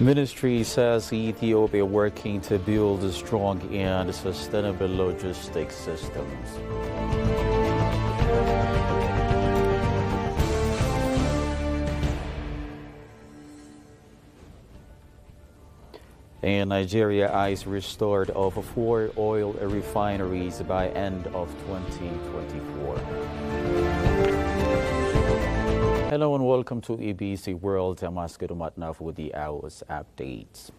Ministry says Ethiopia working to build strong and sustainable logistics systems. In Nigeria, eyes restored of 4 oil refineries by end of 2024. Hello and welcome to EBC World. I'm Asked Matnaf with the hour's updates.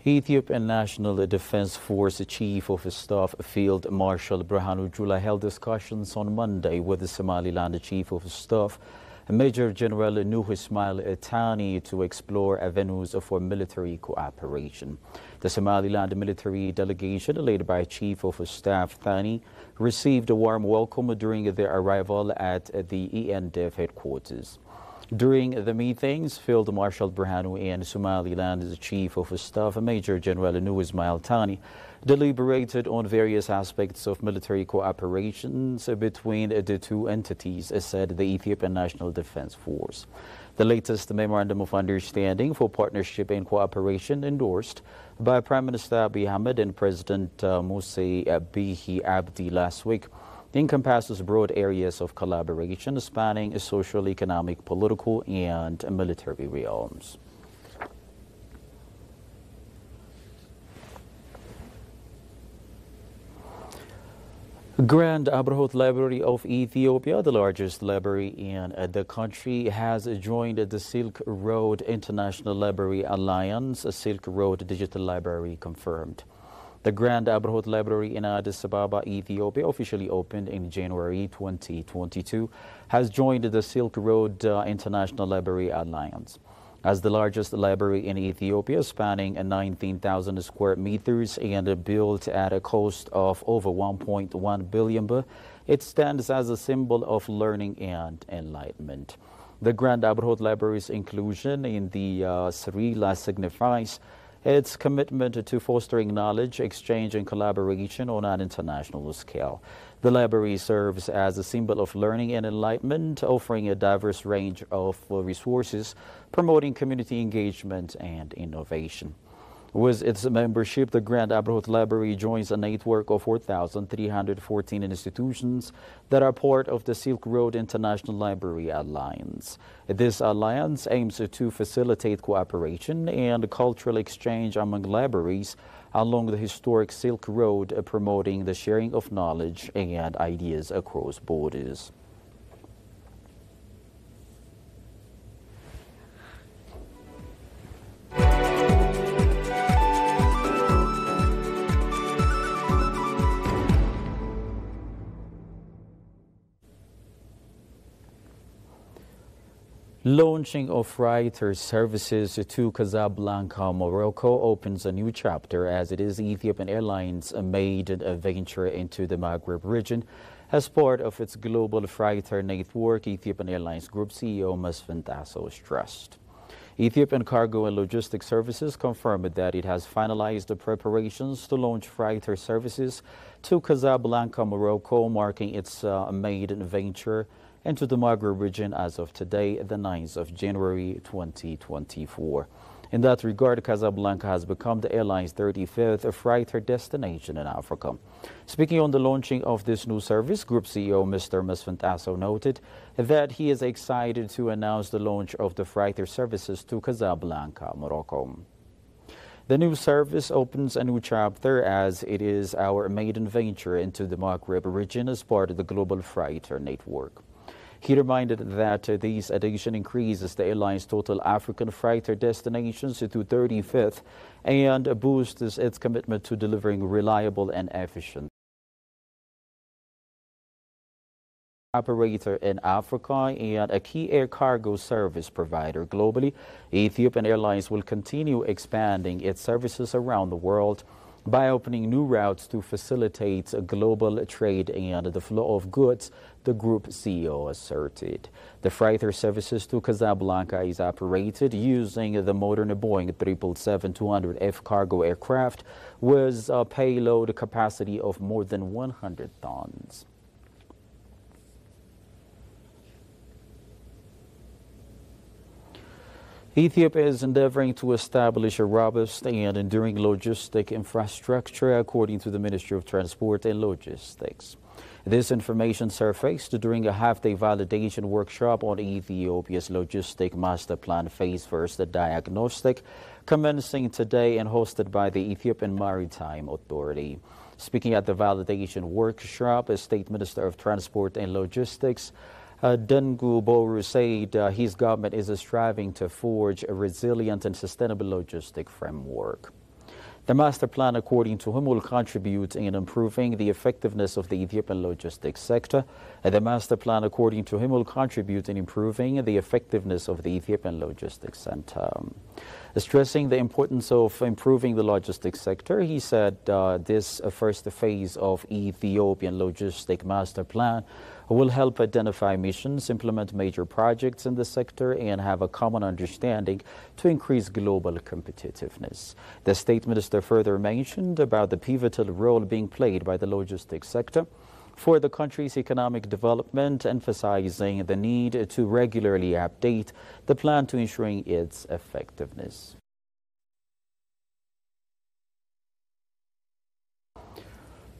Ethiopian National Defense Force Chief of Staff Field Marshal Birhanu Jula held discussions on Monday with the Somaliland Chief of Staff Major General Nuh Ismail Tani to explore avenues for military cooperation. The Somaliland military delegation, led by Chief of Staff Thani, received a warm welcome during their arrival at the ENDF headquarters. During the meetings, Field Marshal Birhanu and Somaliland's Chief of Staff Major General Nuh Ismail Tani deliberated on various aspects of military cooperation between the two entities, said the Ethiopian National Defense Force. The latest Memorandum of Understanding for Partnership and Cooperation endorsed by Prime Minister Abiy Ahmed and President Muse Bihi Abdi last week encompasses broad areas of collaboration spanning social, economic, political, and military realms. Grand Abrahot Library of Ethiopia, the largest library in the country, has joined the Silk Road International Library Alliance, a Silk Road Digital Library confirmed. The Grand Abrahot Library in Addis Ababa, Ethiopia, officially opened in January 2022, has joined the Silk Road International Library Alliance. As the largest library in Ethiopia, spanning 19,000 square meters and built at a cost of over 1.1 billion, it stands as a symbol of learning and enlightenment. The Grand Abrahot Library's inclusion in the Srila signifies its commitment to fostering knowledge, exchange, and collaboration on an international scale. The library serves as a symbol of learning and enlightenment, offering a diverse range of resources, promoting community engagement and innovation. With its membership, the Grand Abrahot Library joins a network of 4,314 institutions that are part of the Silk Road International Library Alliance. This alliance aims to facilitate cooperation and cultural exchange among libraries along the historic Silk Road, promoting the sharing of knowledge and ideas across borders. Launching of freighter services to Casablanca, Morocco opens a new chapter as it is Ethiopian Airlines' maiden venture into the Maghreb region. As part of its global freighter network, Ethiopian Airlines Group CEO Mesfin Tasso stressed. Ethiopian Cargo and Logistics Services confirmed that it has finalized the preparations to launch freighter services to Casablanca, Morocco, marking its maiden venture into the Maghreb region as of today, the 9th of January 2024. In that regard, Casablanca has become the airline's 35th freighter destination in Africa. Speaking on the launching of this new service, Group CEO Mr. Mesfin Tasso noted that he is excited to announce the launch of the freighter services to Casablanca, Morocco. The new service opens a new chapter as it is our maiden venture into the Maghreb region as part of the global freighter network. He reminded that this addition increases the airline's total African freighter destinations to 35th and boosts its commitment to delivering reliable and efficient operator in Africa and a key air cargo service provider globally. Ethiopian Airlines will continue expanding its services around the world by opening new routes to facilitate global trade and the flow of goods, the group CEO asserted. The freighter services to Casablanca is operated using the modern Boeing 777-200F cargo aircraft with a payload capacity of more than 100 tons. Ethiopia is endeavoring to establish a robust and enduring logistic infrastructure, according to the Ministry of Transport and Logistics. This information surfaced during a half-day validation workshop on Ethiopia's Logistic Master Plan Phase First Diagnostic, commencing today and hosted by the Ethiopian Maritime Authority. Speaking at the validation workshop, the State Minister of Transport and Logistics, Dengu Boru, said his government is striving to forge a resilient and sustainable logistic framework. The master plan, according to him, will contribute in improving the effectiveness of the Ethiopian logistics sector. The master plan, according to him, will contribute in improving the effectiveness of the Ethiopian logistics center. Stressing the importance of improving the logistics sector, he said this first phase of Ethiopian logistic master plan will help identify missions, implement major projects in the sector, and have a common understanding to increase global competitiveness. The State Minister further mentioned about the pivotal role being played by the logistics sector for the country's economic development, emphasizing the need to regularly update the plan to ensuring its effectiveness.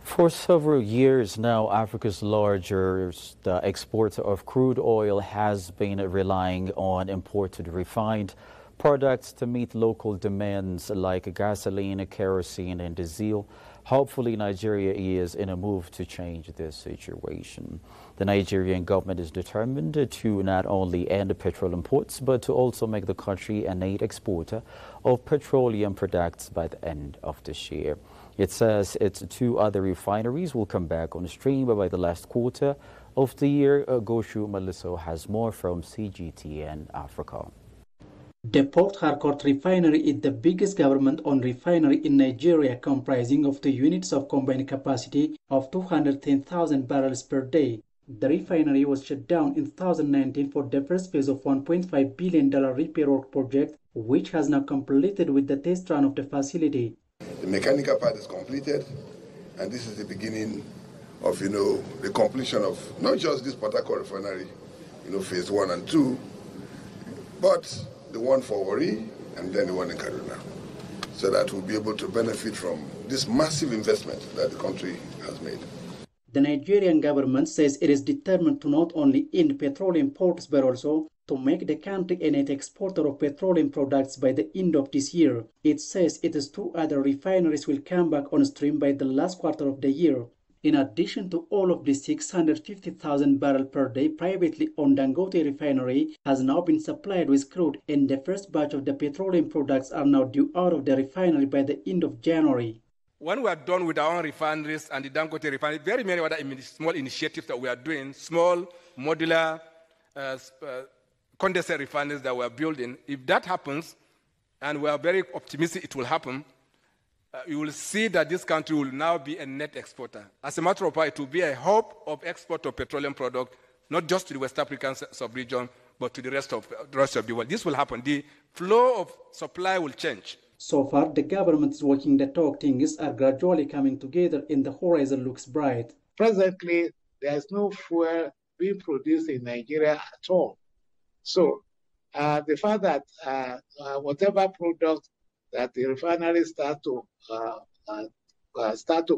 For several years now, Africa's largest exporter of crude oil has been relying on imported refined products to meet local demands like gasoline, kerosene, and diesel. Hopefully, Nigeria is in a move to change this situation. The Nigerian government is determined to not only end petrol imports, but to also make the country a net exporter of petroleum products by the end of this year. It says its two other refineries will come back on stream by the last quarter of the year. Goshu Maliso has more from CGTN Africa. The Port Harcourt refinery is the biggest government-owned refinery in Nigeria, comprising of 2 units of combined capacity of 210,000 barrels per day. The refinery was shut down in 2019 for the first phase of $1.5 billion repair work project, which has now completed with the test run of the facility. The mechanical part is completed, and this is the beginning of, the completion of not just this Port Harcourt refinery, phase 1 and 2, but the one for Warri and then the one in Kaduna, so that we'll be able to benefit from this massive investment that the country has made. The Nigerian government says it is determined to not only end petroleum imports, but also to make the country a net exporter of petroleum products by the end of this year. It says its 2 other refineries will come back on stream by the last quarter of the year. In addition to all of the 650,000 barrels per day privately owned Dangote refinery has now been supplied with crude, and the first batch of the petroleum products are now due out of the refinery by the end of January. When we are done with our own refineries and the Dangote refinery, very many other small initiatives that we are doing, small, modular, condensate refineries that we are building, if that happens, and we are very optimistic it will happen, you will see that this country will now be a net exporter. As a matter of fact, it will be a hub of export of petroleum products, not just to the West African sub-region, but to the rest of the world. This will happen. The flow of supply will change. So far, the government is working the talk. Things are gradually coming together and the horizon looks bright. Presently, there's no fuel being produced in Nigeria at all. So the fact that whatever product that the refineries start to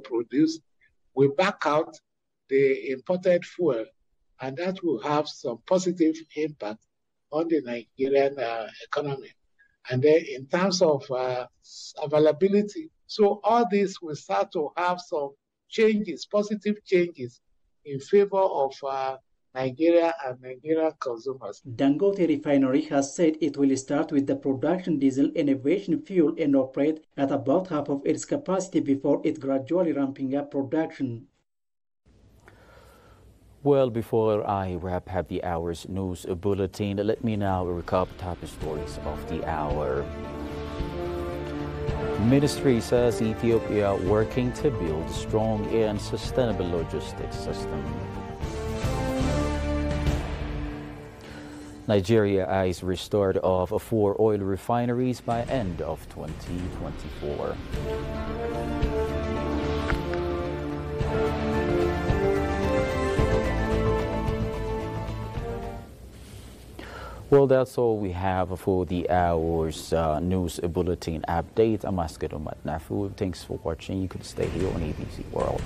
produce will back out the imported fuel, and that will have some positive impact on the Nigerian economy. And then in terms of availability, so all this will start to have some changes, positive changes in favor of Nigeria and Nigerian consumers. Dangote Refinery has said it will start with the production diesel and aviation fuel and operate at about half of its capacity before it gradually ramping up production. Well, before I wrap up the hour's news bulletin, let me now recap top stories of the hour. Ministry says Ethiopia working to build strong and sustainable logistics system. Nigeria eyes restart of 4 oil refineries by end of 2024. Well, that's all we have for the hour's news bulletin update. I'm Asked Nafu. Thanks for watching. You could stay here on ABC World.